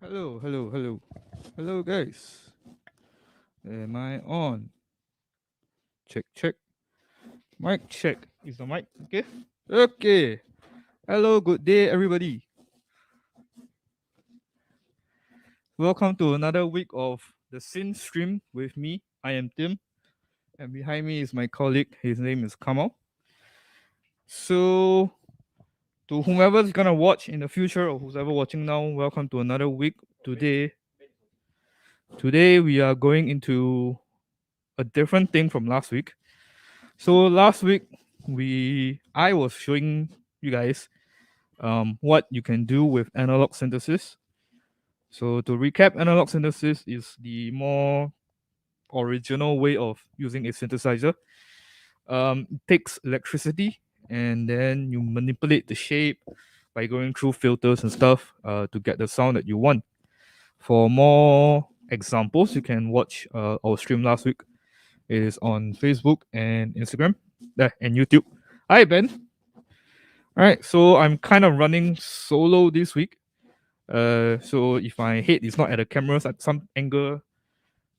Hello, hello, hello. Hello, guys. Am I on? Check, check. Mic check. Is the mic okay? Okay. Hello, good day, everybody. Welcome to another week of the Sin Stream with me. I am Tim, and behind me is my colleague. His name is Kamal. So, to whomever's gonna watch in the future or who's ever watching now, welcome to another week. Today we are going into a different thing from last week. So last week I was showing you guys what you can do with analog synthesis. So to recap, analog synthesis is the more original way of using a synthesizer. It takes electricity and then you manipulate the shape by going through filters and stuff to get the sound that you want. For more examples, you can watch our stream last week. It is on Facebook and Instagram and YouTube. Hi, Ben. All right, so I'm kind of running solo this week. So if my head is not at the cameras at some angle,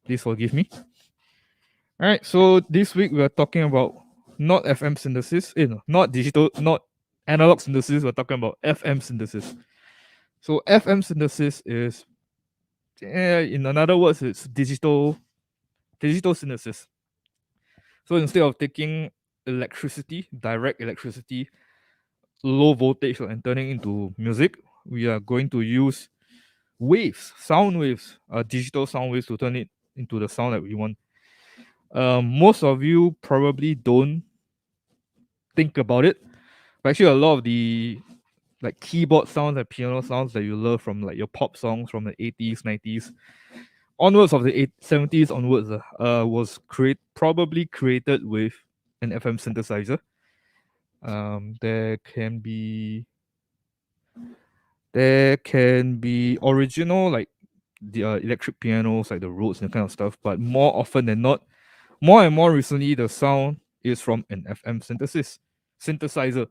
please forgive me. All right, so this week we are talking about not FM synthesis, no, not digital, not analog synthesis. We're talking about FM synthesis. So FM synthesis is, in another words, it's digital synthesis. So instead of taking electricity, direct electricity, low voltage, and turning into music, we are going to use waves, sound waves, digital sound waves to turn it into the sound that we want. Most of you probably don't think about it, but actually a lot of the like keyboard sounds and piano sounds that you love from like your pop songs from the 80s, 90s, onwards of the 70s onwards, was probably created with an FM synthesizer. There can be original like the electric pianos like the Rhodes and that kind of stuff. But more often than not, more and more recently, the sound is from an FM synthesizer.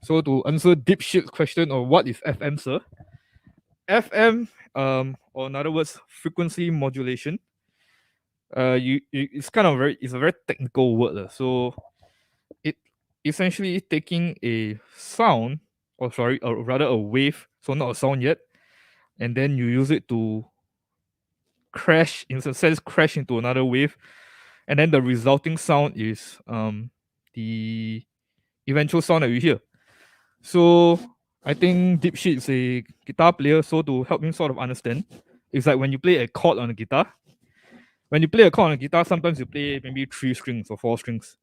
So to answer dipshit's question of what is FM, sir? FM, or in other words, frequency modulation. It's kind of it's a very technical word, so it essentially taking a sound, or sorry, or rather a wave, so not a sound yet, and then you use it to crash, in a sense, crash into another wave, and then the resulting sound is the eventual sound that you hear. So I think Dipshit is a guitar player, so to help him sort of understand, it's like when you play a chord on a guitar. When you play a chord on a guitar, sometimes you play maybe 3 strings or 4 strings.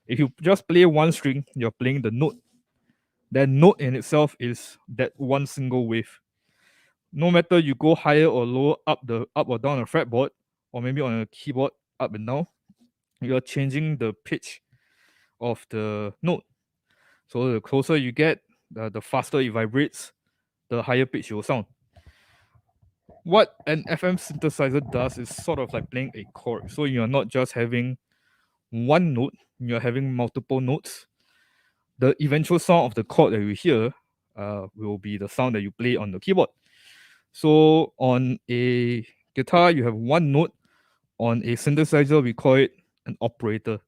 If you just play one string, you're playing the note. That note in itself is that one single wave. No matter you go higher or lower, up or down the fretboard, or maybe on a keyboard, up and down, you're changing the pitch of the note. So the closer you get, the faster it vibrates, the higher pitch it will sound. What an FM synthesizer does is sort of like playing a chord. So you're not just having one note, you're having multiple notes. The eventual sound of the chord that you hear will be the sound that you play on the keyboard. So on a guitar, you have one note. On a synthesizer, we call it an operator.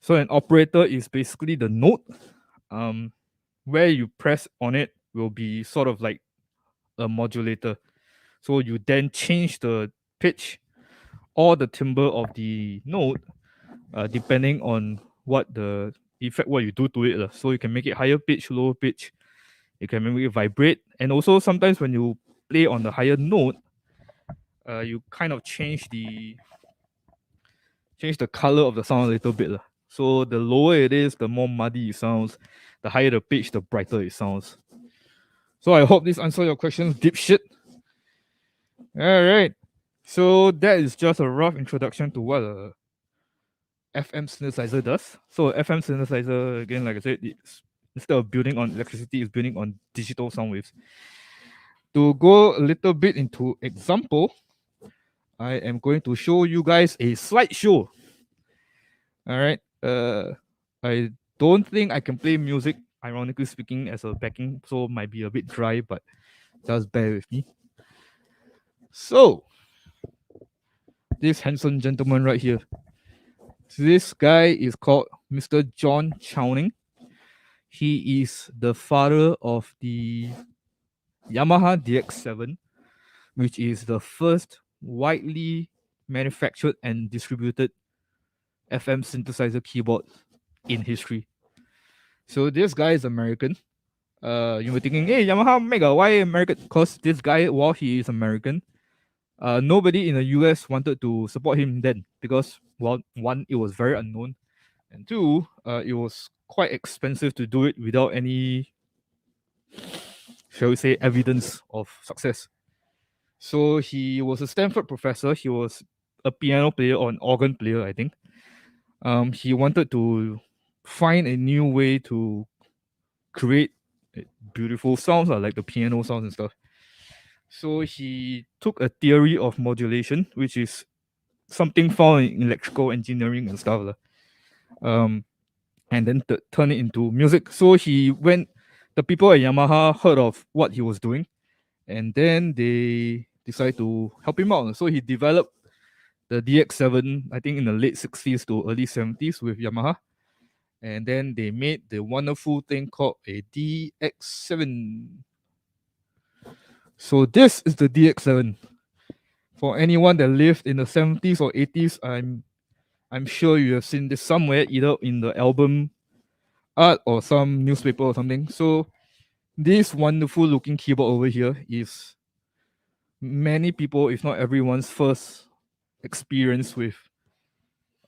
So an operator is basically the note. Where you press on it will be sort of like a modulator. So you then change the pitch or the timbre of the note depending on what the effect, what you do to it. So you can make it higher pitch, lower pitch. You can make it vibrate. And also sometimes when you play on the higher note, you kind of change the color of the sound a little bit. So the lower it is, the more muddy it sounds. The higher the pitch, the brighter it sounds. So I hope this answers your questions, dipshit. All right. So that is just a rough introduction to what a FM synthesizer does. So FM synthesizer, again, like I said, it's, instead of building on electricity, it's building on digital sound waves. To go a little bit into example, I am going to show you guys a slideshow. All right. I don't think I can play music, ironically speaking, as a backing, so it might be a bit dry, but just bear with me. So, this handsome gentleman right here. This guy is called Mr. John Chowning. He is the father of the Yamaha DX7, which is the first widely manufactured and distributed FM synthesizer keyboard in history. So this guy is American. You were thinking, hey, Yamaha Mega, why American? Because this guy, while he is American, nobody in the US wanted to support him then because, well, one, it was very unknown, and two, it was quite expensive to do it without any, shall we say, evidence of success. So he was a Stanford professor. He was a piano player or an organ player, I think. He wanted to find a new way to create beautiful sounds, like the piano sounds and stuff. So he took a theory of modulation, which is something found in electrical engineering and stuff, and then turn it into music. So the people at Yamaha heard of what he was doing, and then they decided to help him out. So he developed the DX7, I think in the late 60s to early 70s with Yamaha. And then they made the wonderful thing called a DX7. So this is the DX7. For anyone that lived in the 70s or 80s, I'm sure you have seen this somewhere, either in the album art or some newspaper or something. So this wonderful looking keyboard over here is many people, if not everyone's, first experience with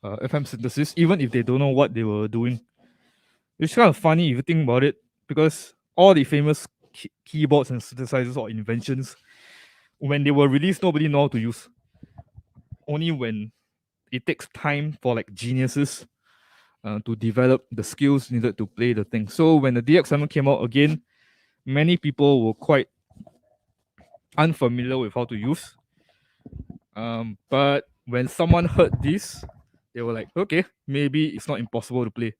FM synthesis, even if they don't know what they were doing. It's kind of funny if you think about it, because all the famous keyboards and synthesizers or inventions, when they were released, nobody knew how to use. Only when it takes time for like geniuses to develop the skills needed to play the thing. So when the DX7 came out again, many people were quite unfamiliar with how to use. But when someone heard this, they were like, okay, maybe it's not impossible to play.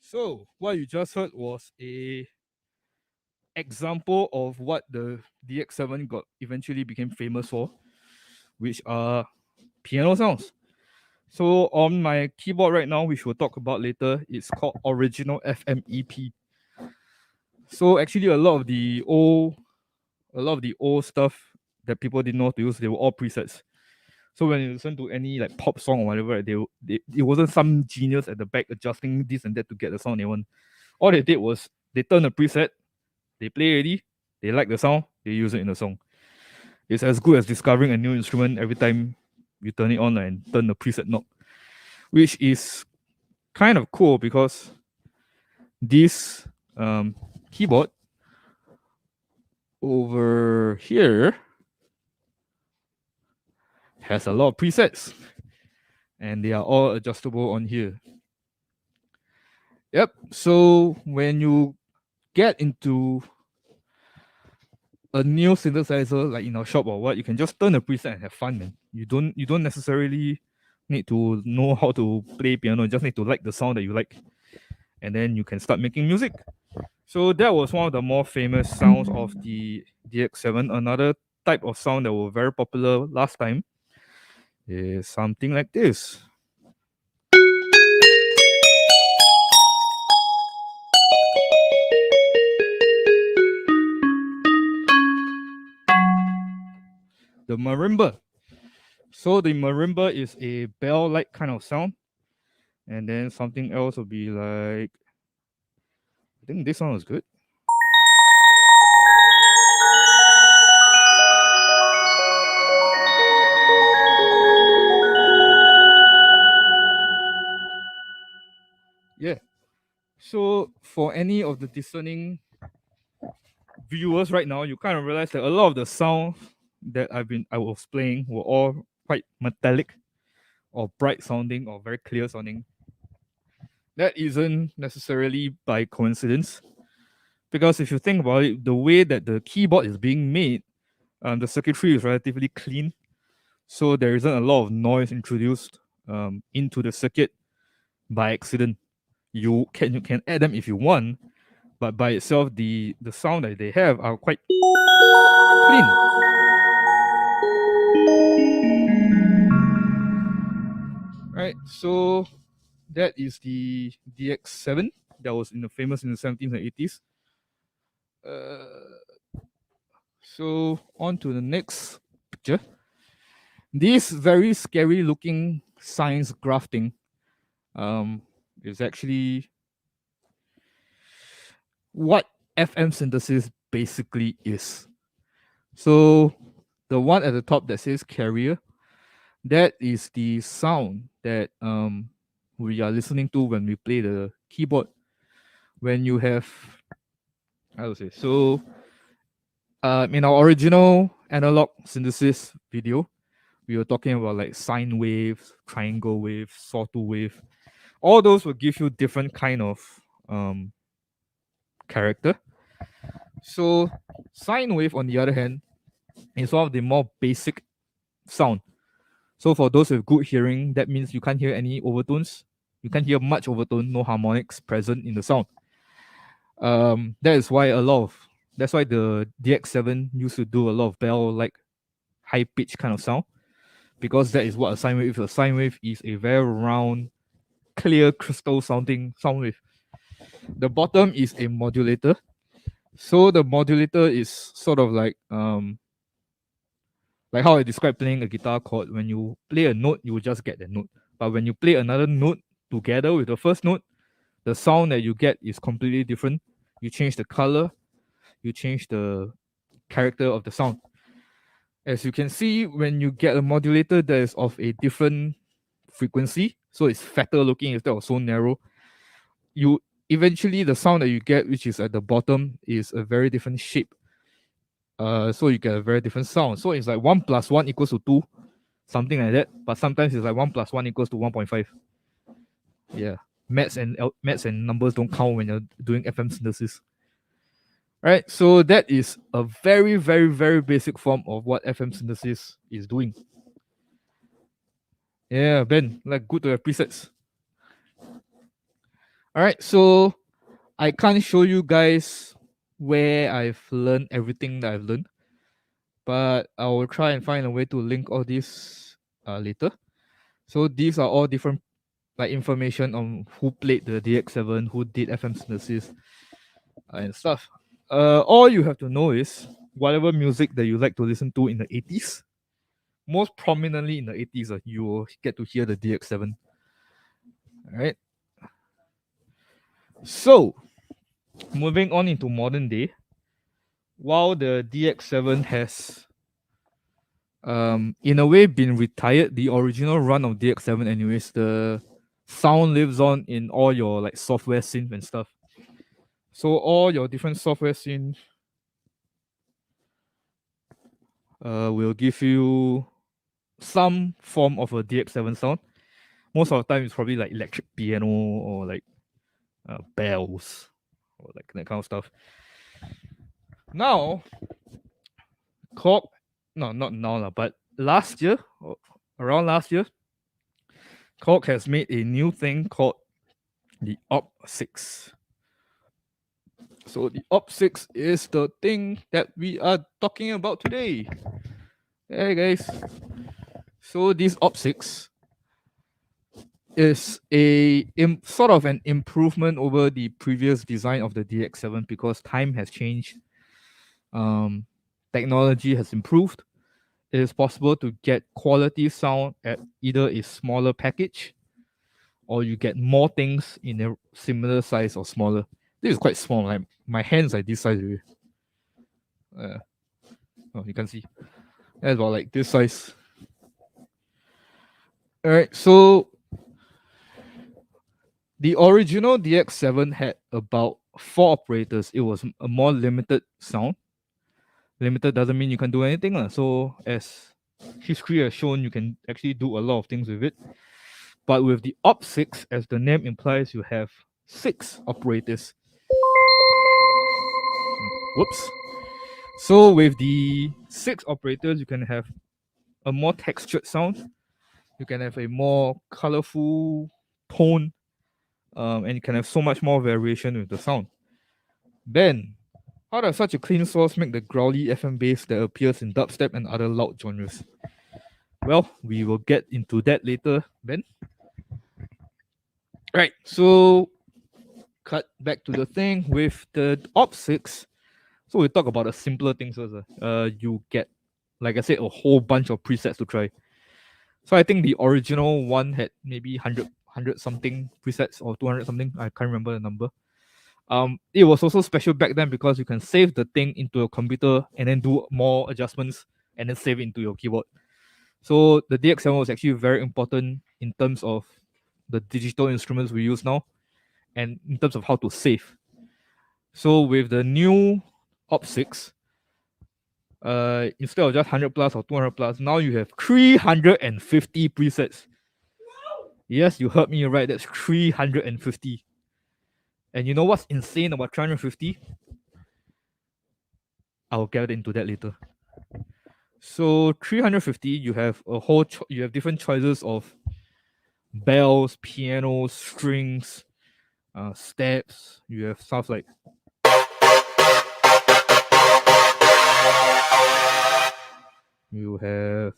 So what you just heard was a example of what the DX7 got eventually became famous for, which are piano sounds. So on my keyboard right now, which we'll talk about later, it's called Original FMEP. So actually a lot of the old stuff that people didn't know how to use, they were all presets. So when you listen to any like pop song or whatever, it wasn't some genius at the back adjusting this and that to get the sound they want. All they did was they turn a preset, they play already, they like the sound, they use it in the song. It's as good as discovering a new instrument every time you turn it on and turn the preset knob, which is kind of cool because this keyboard over here has a lot of presets and they are all adjustable on here. Yep. So when you get into a new synthesizer like in our shop or what, you can just turn a preset and have fun, man. You don't necessarily need to know how to play piano. You just need to like the sound that you like, and then you can start making music. So that was one of the more famous sounds of the DX7. Another type of sound that were very popular last time is something like this. The marimba. So the marimba is a bell-like kind of sound, and then something else will be like, I think this one is good. Yeah. So for any of the discerning viewers right now, you kind of realize that a lot of the sounds that I was playing were all quite metallic or bright sounding or very clear sounding. That isn't necessarily by coincidence, because if you think about it, the way that the keyboard is being made, the circuitry is relatively clean, so there isn't a lot of noise introduced into the circuit by accident. You can add them if you want, but by itself, the sound that they have are quite clean. Right, so that is the DX7 that was famous in the 70s and 80s. So on to the next picture. This very scary looking science grafting is actually what FM synthesis basically is. So the one at the top that says carrier, that is the sound that we are listening to when we play the keyboard. When you have, I would say, so in our original analog synthesis video, we were talking about like sine waves, triangle wave, sawtooth wave. All those will give you different kind of character. So sine wave, on the other hand, is one of the more basic sound. So for those with good hearing, that means you can't hear any overtones. You can't hear much overtone, no harmonics present in the sound. That's why the DX7 used to do a lot of bell-like high pitch kind of sound, because that is what a sine wave is. A sine wave is a very round, clear, crystal sounding sound wave. The bottom is a modulator. So the modulator is sort of like how I described playing a guitar chord. When you play a note, you will just get that note. But when you play another note together with the first note, the sound that you get is completely different. You change the color, you change the character of the sound. As you can see, when you get a modulator that is of a different frequency, so it's fatter looking instead of so narrow. You eventually the sound that you get, which is at the bottom, is a very different shape. So you get a very different sound. So it's like 1 + 1 = 2, something like that. But sometimes it's like 1 + 1 = 1.5. Yeah, maths and numbers don't count when you're doing FM synthesis. Right, so that is a very, very, very basic form of what FM synthesis is doing. Yeah, Ben, like good to have presets. All right, so I can't show you guys where I've learned everything that I've learned, but I will try and find a way to link all this later. So these are all different like information on who played the DX7, who did FM synthesis, and stuff. All you have to know is whatever music that you like to listen to in the 80s, most prominently in the 80s, you will get to hear the DX7. All right. So, moving on into modern day, while the DX7 has, in a way, been retired, the original run of DX7, anyways, the sound lives on in all your like software synth and stuff. So all your different software synth will give you some form of a DX7 sound. Most of the time, it's probably like electric piano or like bells or like that kind of stuff. Now, KORG, no, not now, but last year, around last year, KORG has made a new thing called the OPSIX. So the OPSIX is the thing that we are talking about today. Hey guys. So this OPSIX is a sort of an improvement over the previous design of the DX7 because time has changed. Technology has improved. It is possible to get quality sound at either a smaller package or you get more things in a similar size or smaller. This is quite small. Like my hands are this size. Oh, you can see. That's about like this size. All right, so the original DX7 had about 4 operators. It was a more limited sound. Limited doesn't mean you can do anything. So as history has shown, you can actually do a lot of things with it. But with the OPSIX, as the name implies, you have 6 operators. Whoops. So with the 6 operators, you can have a more textured sound. You can have a more colorful tone, and you can have so much more variation with the sound. Ben, how does such a clean source make the growly FM bass that appears in dubstep and other loud genres? Well, we will get into that later, Ben. Right, so cut back to the thing with the OPSIX. So we talk about the simpler things first. You get, like I said, a whole bunch of presets to try. So I think the original one had maybe 100 something presets or 200 something. I can't remember the number. It was also special back then because you can save the thing into a computer and then do more adjustments and then save it into your keyboard. So the DX7 was actually very important in terms of the digital instruments we use now and in terms of how to save. So with the new OPSIX, instead of just 100 plus or 200 plus, now you have 350 presets. Yes, you heard me right. That's 350. And you know what's insane about 350? I'll get into that later. So 350, you have a whole you have different choices of bells, pianos, strings, steps. You have stuff like you have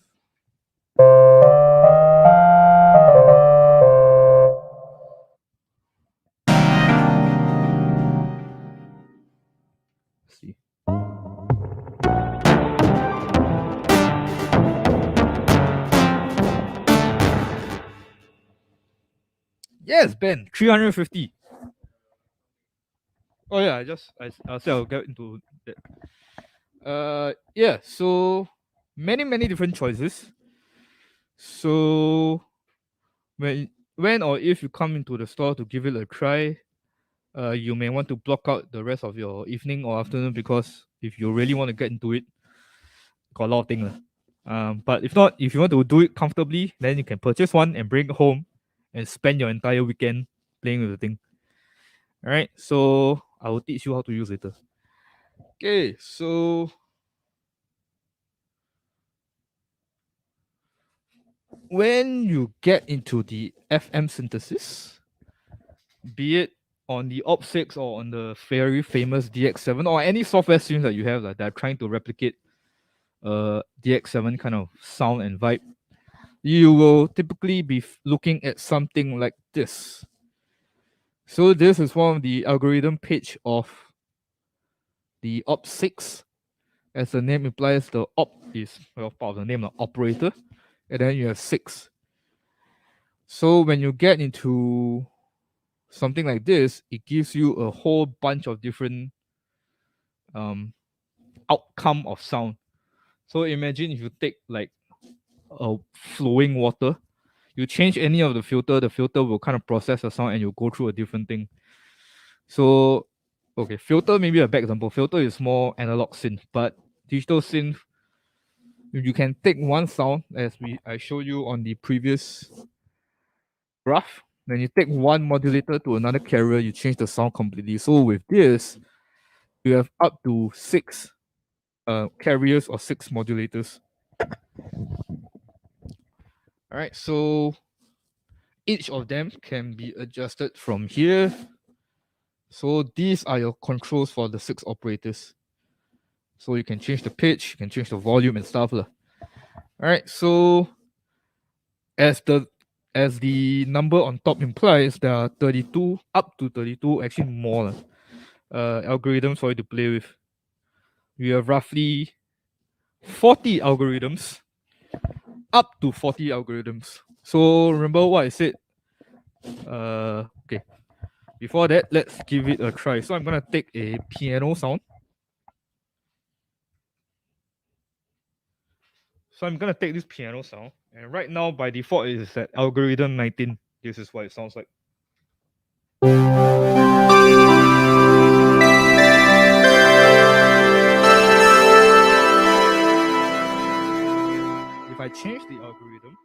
see. Yes, Ben, 350. Oh yeah, I'll say I'll get into that. Yeah, so many different choices. So when or if you come into the store to give it a try, you may want to block out the rest of your evening or afternoon, because if you really want to get into it, got a lot of things lah. But if not, if you want to do it comfortably, then you can purchase one and bring it home and spend your entire weekend playing with the thing. All right, so I will teach you how to use it later. Okay, so when you get into the FM synthesis, be it on the OPSIX or on the very famous DX7 or any software stream that you have that are trying to replicate DX7 kind of sound and vibe, you will typically be looking at something like this. So this is one of the algorithm page of the OPSIX. As the name implies, the op is part of the name of operator, and then you have 6. So when you get into something like this, it gives you a whole bunch of different outcome of sound. So imagine if you take like a flowing water, you change any of the filter will kind of process the sound and you go through a different thing. So, okay, filter maybe a bad example. Filter is more analog synth, but digital synth, you can take one sound as I showed you on the previous graph. Then you take one modulator to another carrier, you change the sound completely. So with this, you have up to 6 carriers or 6 modulators. All right, so each of them can be adjusted from here. So these are your controls for the 6 operators. So you can change the pitch, you can change the volume and stuff. All right, so as the number on top implies, there are 32, up to 32, actually more algorithms for you to play with. We have roughly 40 algorithms, up to 40 algorithms. So remember what I said? Okay. Before that, let's give it a try. So I'm gonna take a piano sound. So I'm gonna take this piano sound, and right now by default it is at algorithm 19. This is what it sounds like. If I change the algorithm,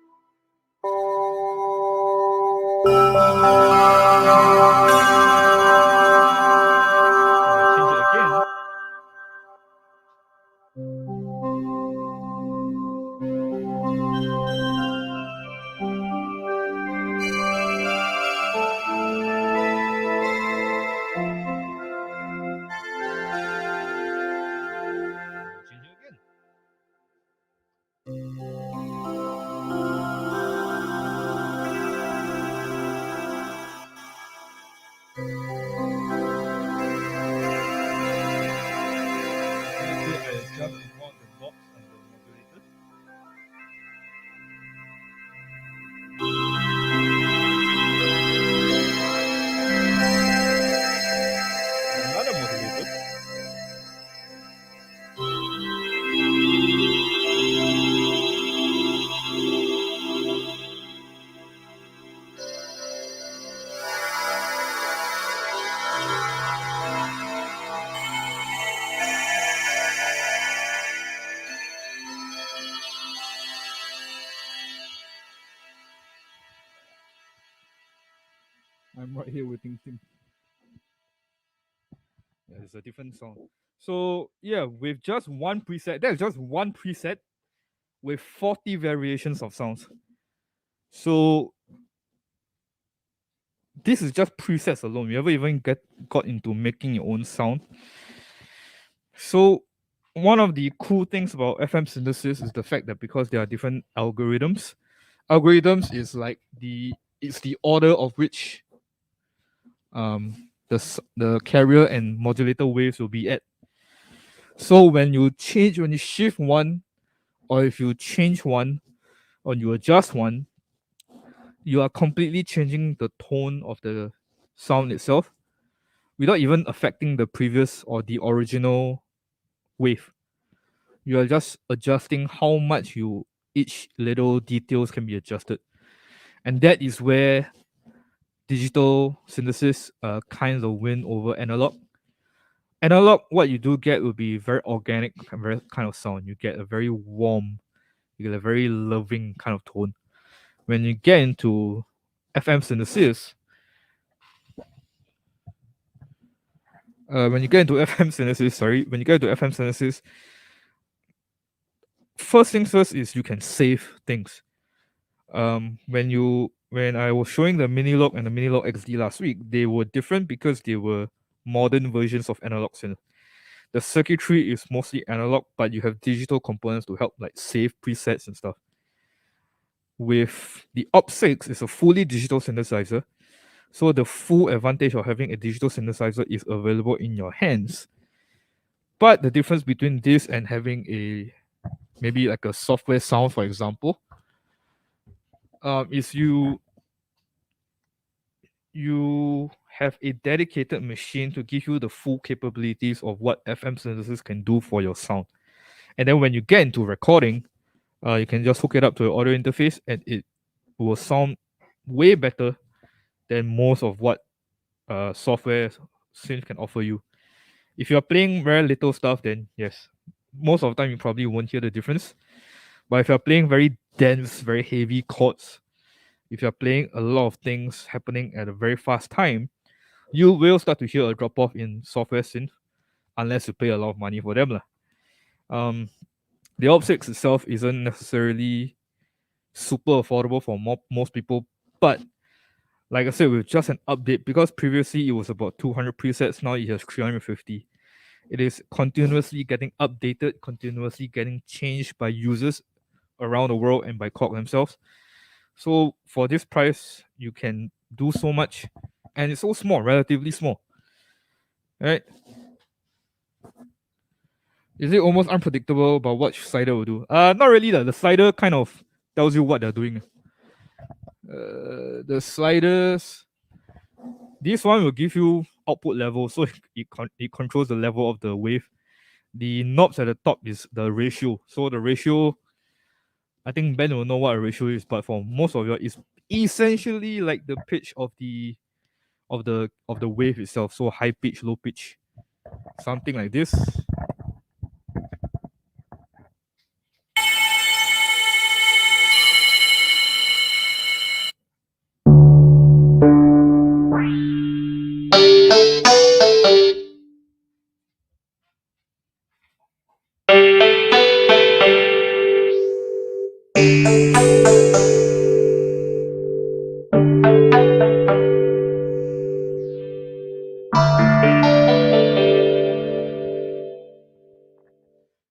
I'm right here with Ting Ting. Yeah, it's a different song. So yeah, with just one preset, that's just one preset with 40 variations of sounds. So this is just presets alone. We haven't even got into making your own sound. So one of the cool things about FM synthesis is the fact that because there are different algorithms is like it's the order of which the carrier and modulator waves will be at. So when you shift one, or if you change one, or you adjust one, you are completely changing the tone of the sound itself without even affecting the previous or the original wave. You are just adjusting how much each little details can be adjusted. And that is where digital synthesis kind of win over analog. Analog, what you do get will be very organic, very kind of sound. You get a very warm, you get a very loving kind of tone. When you get into FM synthesis, when you get into FM synthesis, sorry, when you get into FM synthesis, first things first is you can save things. When I was showing the Minilog and the Minilog XD last week, they were different because they were modern versions of analog synth. The circuitry is mostly analog, but you have digital components to help like save presets and stuff. With the OPSIX, it's a fully digital synthesizer, so the full advantage of having a digital synthesizer is available in your hands. But the difference between this and having a maybe like a software sound, for example, is you have a dedicated machine to give you the full capabilities of what FM synthesis can do for your sound. And then when you get into recording, you can just hook it up to your audio interface and it will sound way better than most of what software synth can offer you. If you're playing very little stuff, then yes, most of the time you probably won't hear the difference. But if you're playing very dense, very heavy chords, if you're playing a lot of things happening at a very fast time, you will start to hear a drop off in software synth unless you pay a lot of money for them. Um, the OPSIX itself isn't necessarily super affordable for most people, but like I said, with just an update, because previously it was about 200 presets, now it has 350. It is continuously getting updated, continuously getting changed by users around the world and by KORG themselves. So for this price, you can do so much, and it's so small, relatively small. Right? Is it almost unpredictable about what slider will do? Not really. The slider kind of tells you what they're doing. The sliders, this one will give you output level, so it controls the level of the wave. The knobs at the top is the ratio. So the ratio, I think Ben will know what a ratio is, but for most of you, it's essentially like the pitch of the wave itself. So high pitch, low pitch, something like this.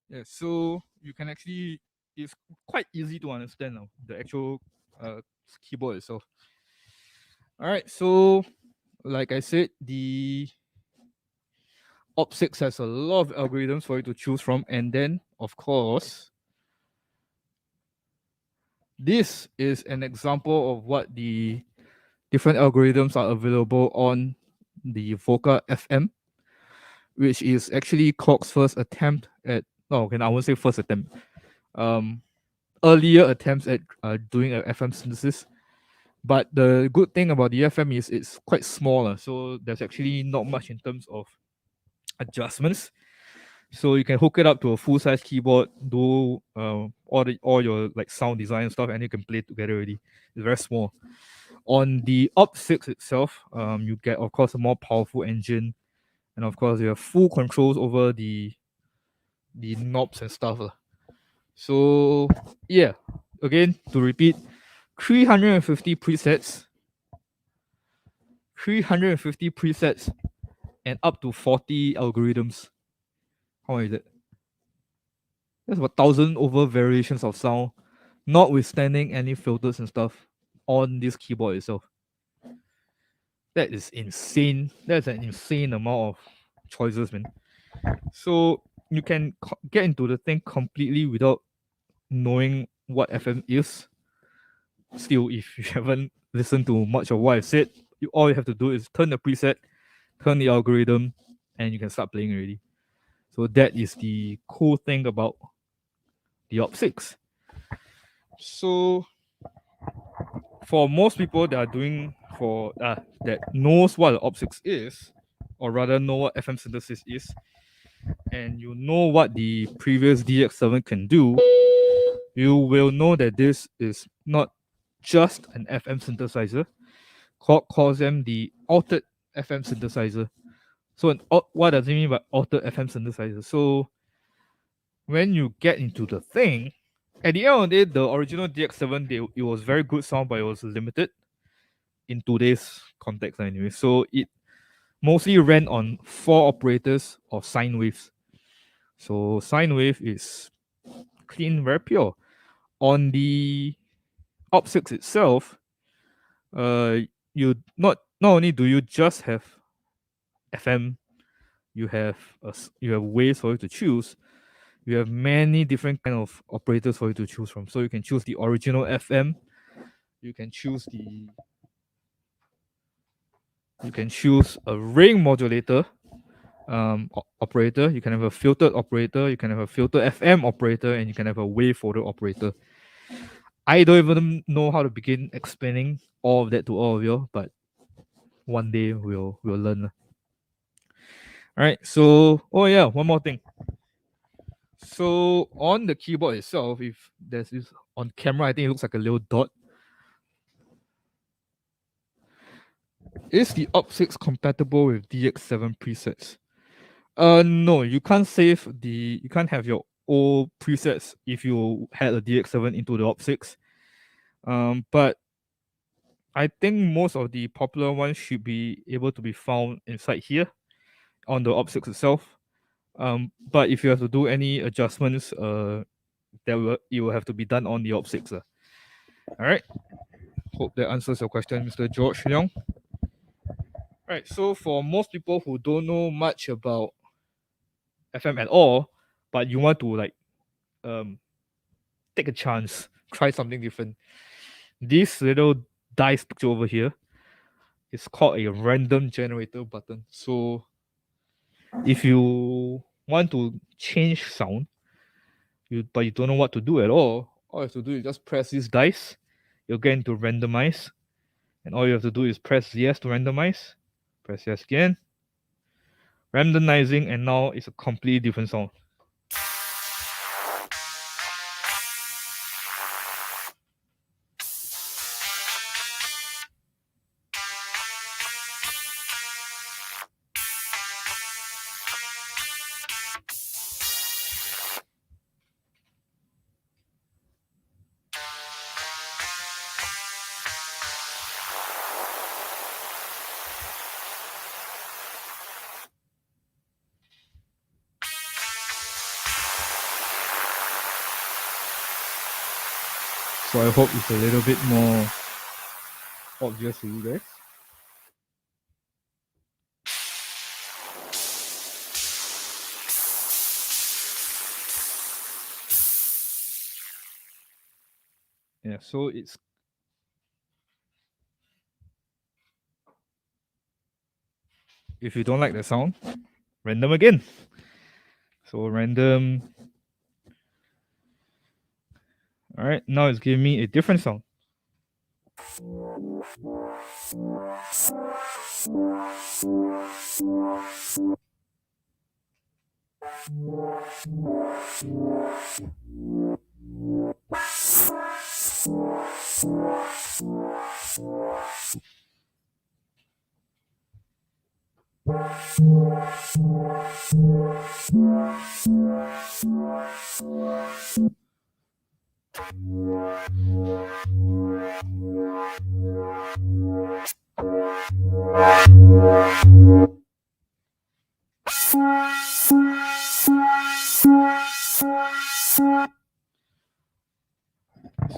Yeah, so you can actually, it's quite easy to understand now, the actual keyboard itself. All right, so like I said, the OPSIX has a lot of algorithms for you to choose from, and then of course, this is an example of what the different algorithms are available on the Voca FM, which is actually KORG's first attempt at, no, okay, I won't say first attempt, earlier attempts at doing a FM synthesis. But the good thing about the FM is it's quite smaller, so there's actually not much in terms of adjustments. So you can hook it up to a full size keyboard, do all your like sound design and stuff, and you can play it together already. It's very small. On the OPSIX itself, you get of course a more powerful engine, and of course you have full controls over the knobs and stuff. So yeah, again to repeat, 350 presets, 350 presets, and up to 40 algorithms. How is it? There's about 1,000 over variations of sound, notwithstanding any filters and stuff on this keyboard itself. That is insane. That's an insane amount of choices, man. So you can get into the thing completely without knowing what FM is. Still, if you haven't listened to much of what I said, all you have to do is turn the preset, turn the algorithm, and you can start playing already. So that is the cool thing about the OPSIX. So for most people that are doing for that knows what the OPSIX is, or rather know what FM synthesis is, and you know what the previous DX7 can do, you will know that this is not just an FM synthesizer. KORG calls them the altered FM synthesizer. So what does it mean by altered FM synthesizer? So when you get into the thing, at the end of the day, the original DX7, it was very good sound, but it was limited in today's context anyway. So it mostly ran on 4 operators of sine waves. So sine wave is clean, very pure. On the OPSIX itself, you not only do you just have FM, you have waves for you to choose. You have many different kind of operators for you to choose from. So you can choose the original FM. You can choose a ring modulator operator. You can have a filtered operator. You can have a filter FM operator, and you can have a wave folder operator. I don't even know how to begin explaining all of that to all of you, but one day we'll learn. All right. So, oh yeah, one more thing. So on the keyboard itself, if there's this on camera, I think it looks like a little dot. Is the OPSIX compatible with DX7 presets? No, you can't you can't have your old presets if you had a DX7 into the OPSIX. But I think most of the popular ones should be able to be found inside here on the OPSIX itself. But if you have to do any adjustments, it will have to be done on the OPSIX. All right. Hope that answers your question, Mr. George Leong. Right. So for most people who don't know much about FM at all, but you want to take a chance, try something different, this little dice picture over here is called a random generator button. So if you want to change sound, but you don't know what to do at all you have to do is just press this dice. You'll get into randomize, and all you have to do is press yes to randomize. Press yes again. Randomizing, and now it's a completely different sound. So I hope it's a little bit more obvious to you guys. Yeah, so it's if you don't like the sound, random again. So random. All right, now it's giving me a different sound.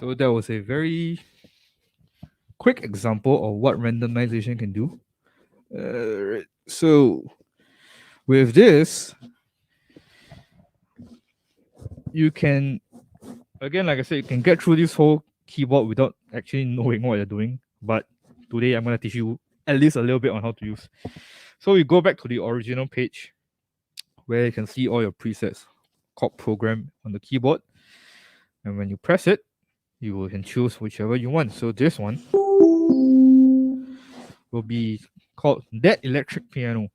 So that was a very quick example of what randomization can do. So with this, you can, again, like I said, you can get through this whole keyboard without actually knowing what you're doing. But today I'm going to teach you at least a little bit on how to use. So we go back to the original page where you can see all your presets called program on the keyboard. And when you press it, you can choose whichever you want. So this one be called that electric piano.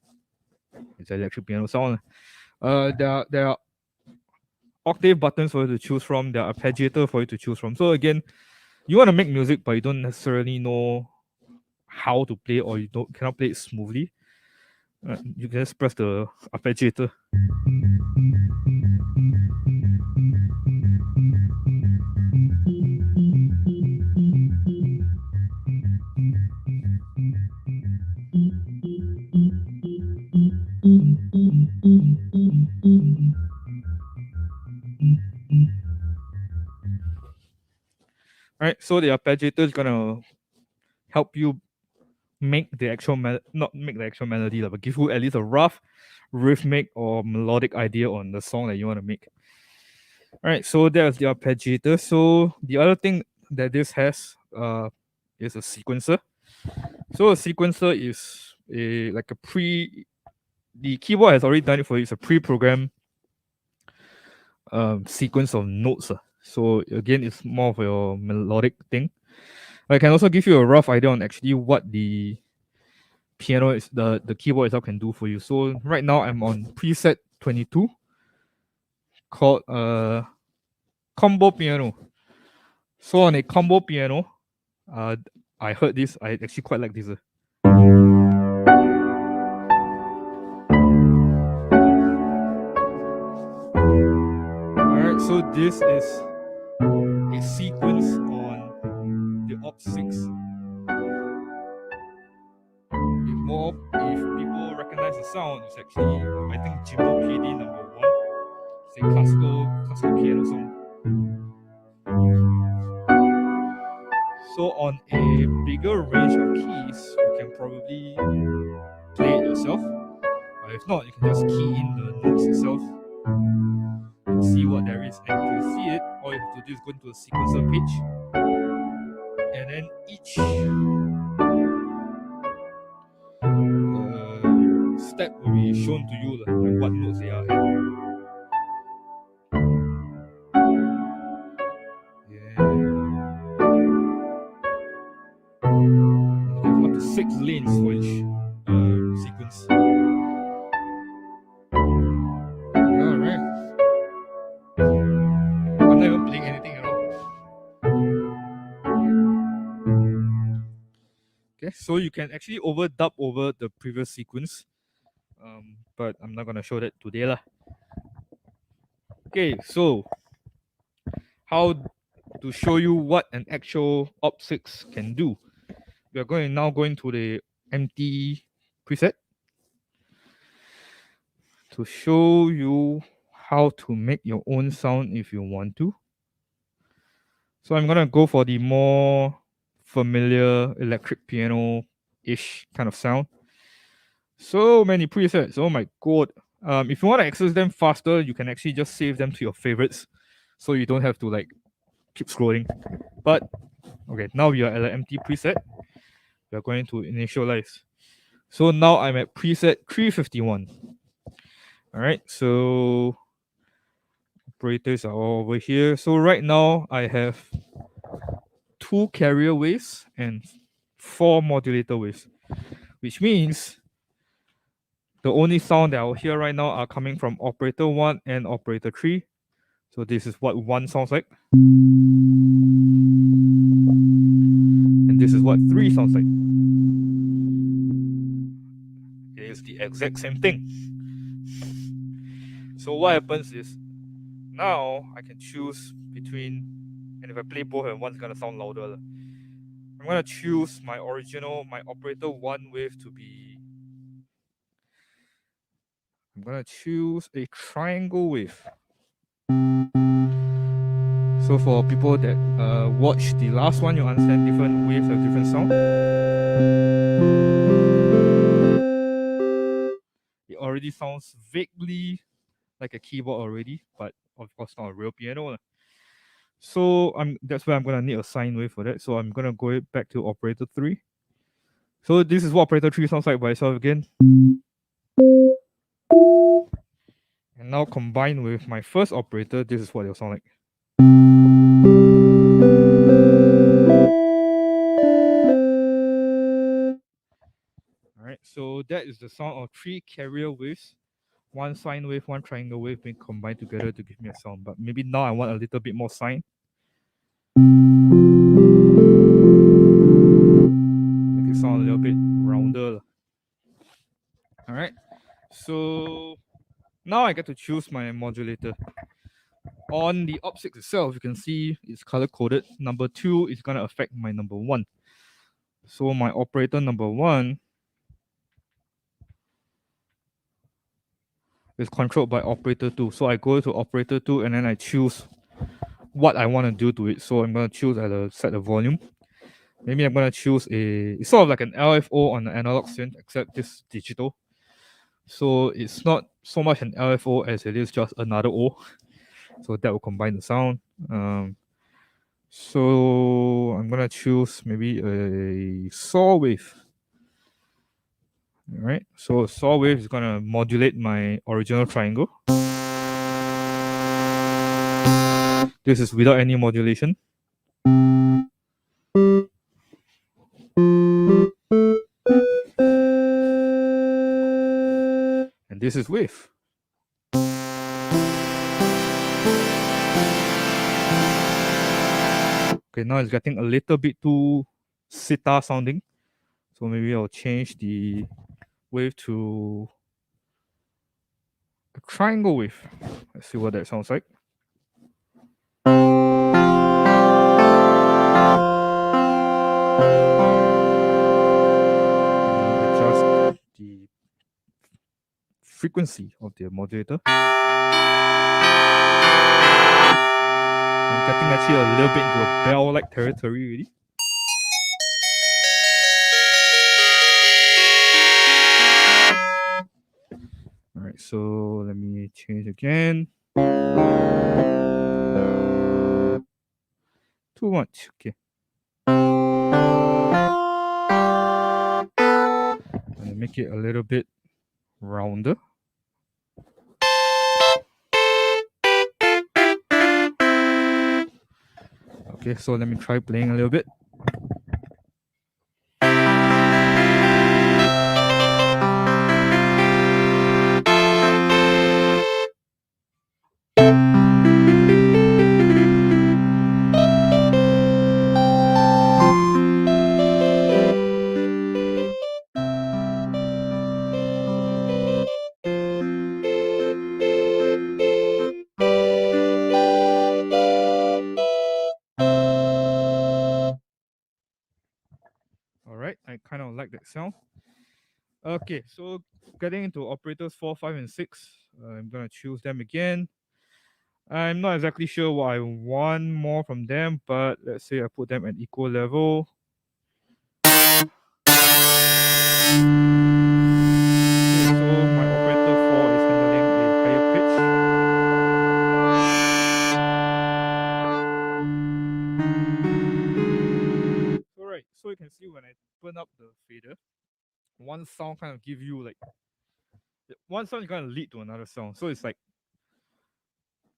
It's an electric piano sound. There are octave buttons for you to choose from. There are arpeggiator for you to choose from. So again, you want to make music, but you don't necessarily know how to play, or you cannot play it smoothly. You can just press the arpeggiator. Alright, so the arpeggiator is gonna help you make the actual not make the actual melody, but give you at least a rough rhythmic or melodic idea on the song that you want to make. Alright, so there's the arpeggiator. So the other thing that this has is a sequencer. So a sequencer is the keyboard has already done it for you. It's a pre-programmed sequence of notes. So again, it's more of your melodic thing. I can also give you a rough idea on actually what the piano is, the keyboard itself can do for you. So right now I'm on preset 22 called combo piano. So on a combo piano, I heard this. I actually quite like this. Alright, so this is a sequence on the OPSIX. If people recognize the sound, it's actually, I think, Jimbo PD number 1. It's a classical piano song. So on a bigger range of keys, you can probably play it yourself. If not, you can just key in the notes itself and see what there is. And to see it, all you have to do is go into the sequencer page, and then each step will be shown to you, like what notes they are at. Up to 6 lanes for each sequence. Alright. I'm not even playing anything at all. Okay, so you can actually overdub over the previous sequence. But I'm not gonna show that today lah. Okay, so how to show you what an actual OPSIX can do. We are now going to the empty preset to show you how to make your own sound if you want to. So I'm gonna go for the more familiar electric piano-ish kind of sound. So many presets, oh my god. If you want to access them faster, you can actually just save them to your favorites, so you don't have to like keep scrolling. But okay, now we are at an empty preset. We are going to initialize. So now I'm at preset 351. All right, so operators are all over here. So right now I have 2 carrier waves and 4 modulator waves, which means the only sound that I'll hear right now are coming from operator 1 and operator 3. So this is what 1 sounds like. And this is what 3 sounds like. It is the exact same thing. So what happens is, now I can choose between, and if I play both and one's gonna sound louder. I'm gonna choose my operator 1 wave to be, I'm gonna choose a triangle wave. So for people that watch the last one, you understand different waves have different sound. It already sounds vaguely like a keyboard already, but of course not a real piano. So that's why I'm gonna need a sine wave for that. So I'm gonna go back to operator 3. So this is what operator 3 sounds like by itself again. And now combined with my first operator, this is what it'll sound like. Alright, so that is the sound of 3 carrier waves, 1 sine wave, 1 triangle wave being combined together to give me a sound. But maybe now I want a little bit more sine. Make it sound a little bit rounder. Alright, so now I get to choose my modulator. On the OPSIX itself, you can see it's color coded. Number 2 is going to affect my number 1. So my operator number 1 is controlled by operator 2. So I go to operator 2 and then I choose what I want to do to it. So I'm going to choose set the volume. Maybe I'm going to choose it's sort of like an LFO on an analog synth, except this digital. So it's not so much an LFO as it is just another O. So that will combine the sound. So I'm going to choose maybe a saw wave. All right, so saw wave is going to modulate my original triangle. This is without any modulation. And this is wave. Okay, now it's getting a little bit too sitar sounding. So maybe I'll change the wave to a triangle wave. Let's see what that sounds like. Adjust the frequency of the modulator. I'm getting actually a little bit into a bell-like territory already. Alright, so let me change again. Too much, okay. And make it a little bit rounder. Okay, so let me try playing a little bit. Alright, I kind of like that sound. Okay, so getting into operators 4, 5, and 6, I'm gonna choose them again. I'm not exactly sure what I want more from them, but let's say I put them at equal level. Okay, so my operator 4 is handling a higher pitch. Alright, so you can see when I turn up the fader, one sound kind of give you like one sound is gonna lead to another sound. So it's like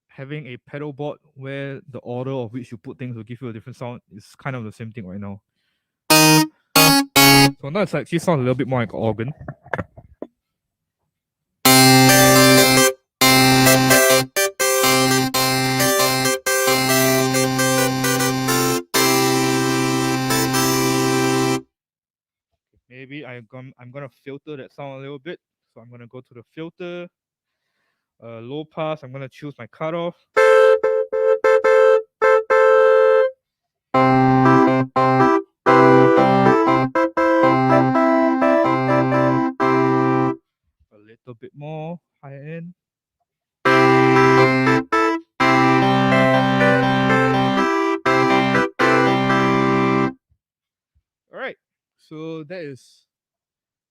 having a pedal board where the order of which you put things will give you a different sound. Is kind of the same thing right now. So now it's actually sounds a little bit more like an organ. Maybe I'm gonna filter that sound a little bit. So I'm gonna go to the filter, low pass. I'm gonna choose my cutoff. A little bit more high end. All right, so that is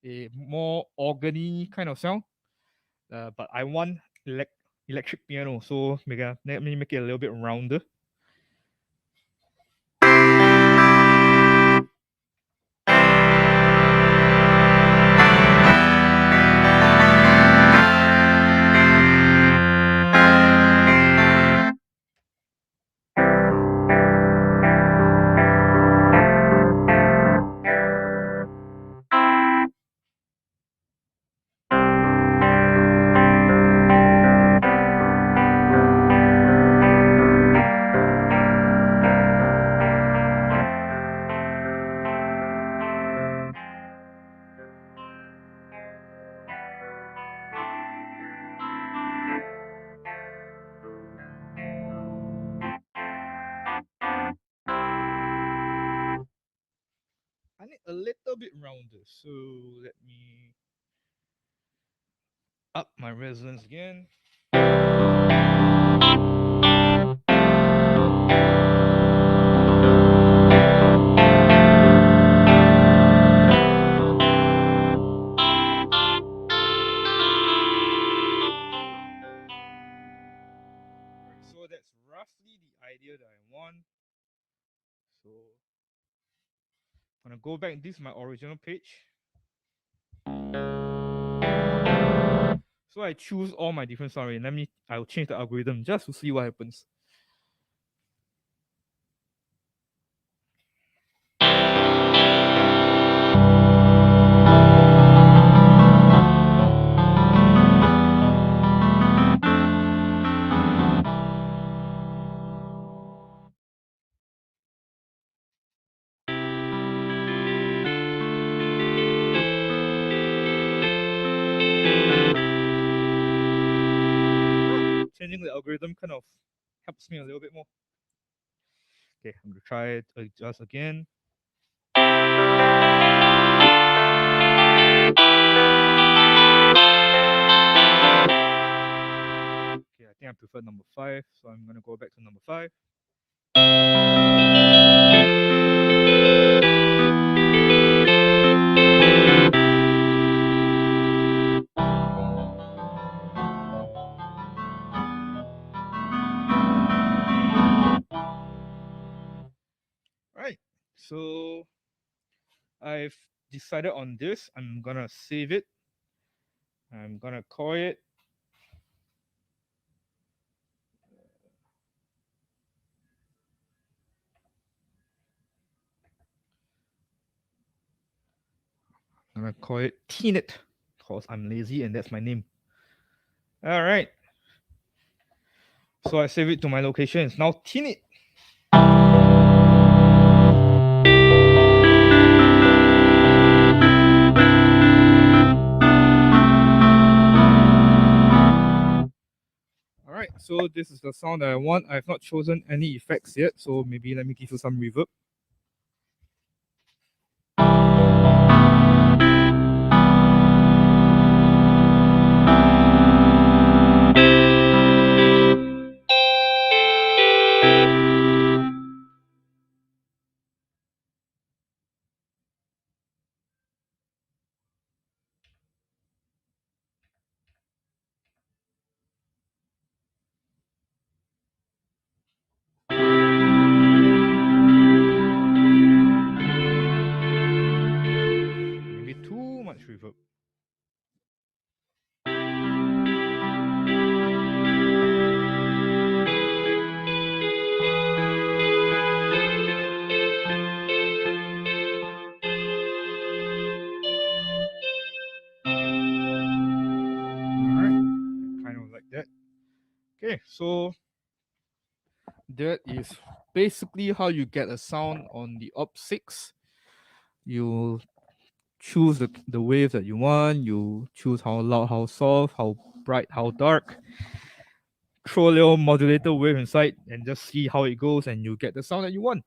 a more organy kind of sound, but I want electric piano, so let me make it a little bit rounder. it a little bit rounder. So let me up my resonance again. So that's roughly the idea that I want. So I'm gonna go back. This is my original page. So I choose all my different sound rate. I'll change the algorithm just to see what happens. Changing the algorithm kind of helps me a little bit more. Okay, I'm gonna try it adjust again. Okay, I think I prefer number 5, so I'm gonna go back to number 5. Right, so I've decided on this. I'm gonna save it. I'm gonna call it Teenit, because I'm lazy and that's my name. All right. So I save it to my location. It's now Teenit. All right. So this is the sound that I want. I've not chosen any effects yet. So maybe let me give you some reverb. Maybe too much reverb. Kind of like that. Okay, so that is basically how you get a sound on the OPSIX. You choose the wave that you want, you choose how loud, how soft, how bright, how dark. Throw a little modulator wave inside and just see how it goes, and you get the sound that you want.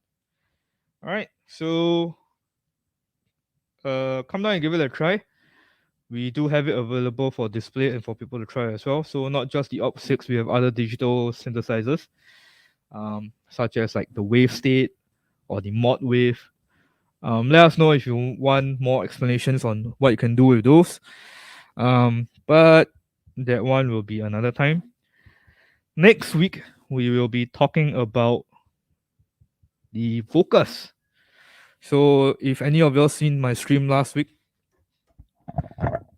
All right, so come down and give it a try. We do have it available for display and for people to try as well. So not just the OPSIX, we have other digital synthesizers, such as like the wave state or the mod wave. Let us know if you want more explanations on what you can do with those. But that one will be another time. Next week, we will be talking about the Focus. So if any of y'all seen my stream last week,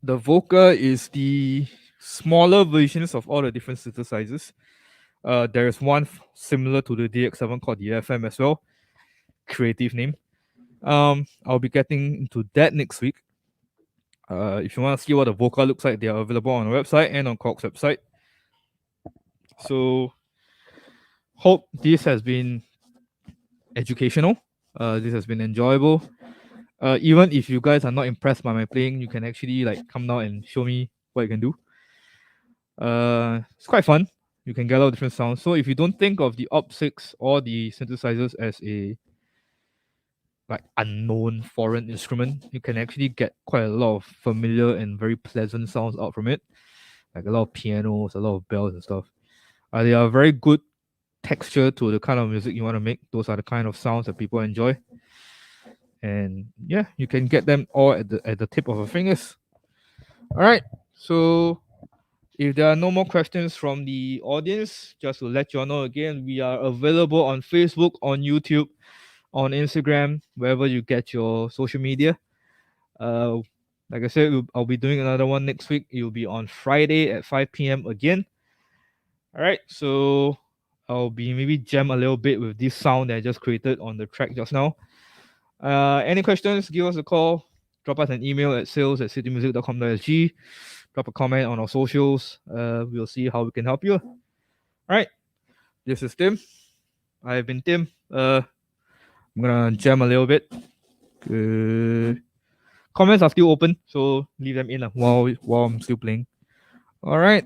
the Voca is the smaller versions of all the different synthesizers. There is one similar to the DX7 called the FM as well. Creative name. I'll be getting into that next week. If you want to see what the Voca looks like, they are available on our website and on KORG's website. So hope this has been educational. This has been enjoyable. Even if you guys are not impressed by my playing, you can actually like come down and show me what you can do. It's quite fun. You can get a lot of different sounds. So if you don't think of the OPSIX or the synthesizers as like unknown foreign instrument, you can actually get quite a lot of familiar and very pleasant sounds out from it, like a lot of pianos, a lot of bells and stuff. They are very good texture to the kind of music you want to make. Those are the kind of sounds that people enjoy, and yeah, you can get them all at the tip of your fingers. All right, so if there are no more questions from the audience, just to let you all know again, we are available on Facebook, on YouTube, on Instagram, wherever you get your social media. Uh, like I said, I'll be doing another one next week. It will be on Friday at 5 p.m. again. All right, so I'll be maybe jam a little bit with this sound that I just created on the track just now. Any questions, give us a call. Drop us an email at sales@citymusic.com.sg. Drop a comment on our socials. We'll see how we can help you. All right, this is Tim. I've been Tim. I'm gonna jam a little bit. Comments are still open, so leave them in while I'm still playing. All right.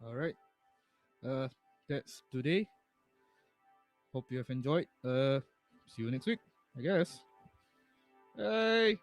All right. That's today. Hope you have enjoyed. See you next week, I guess. Bye.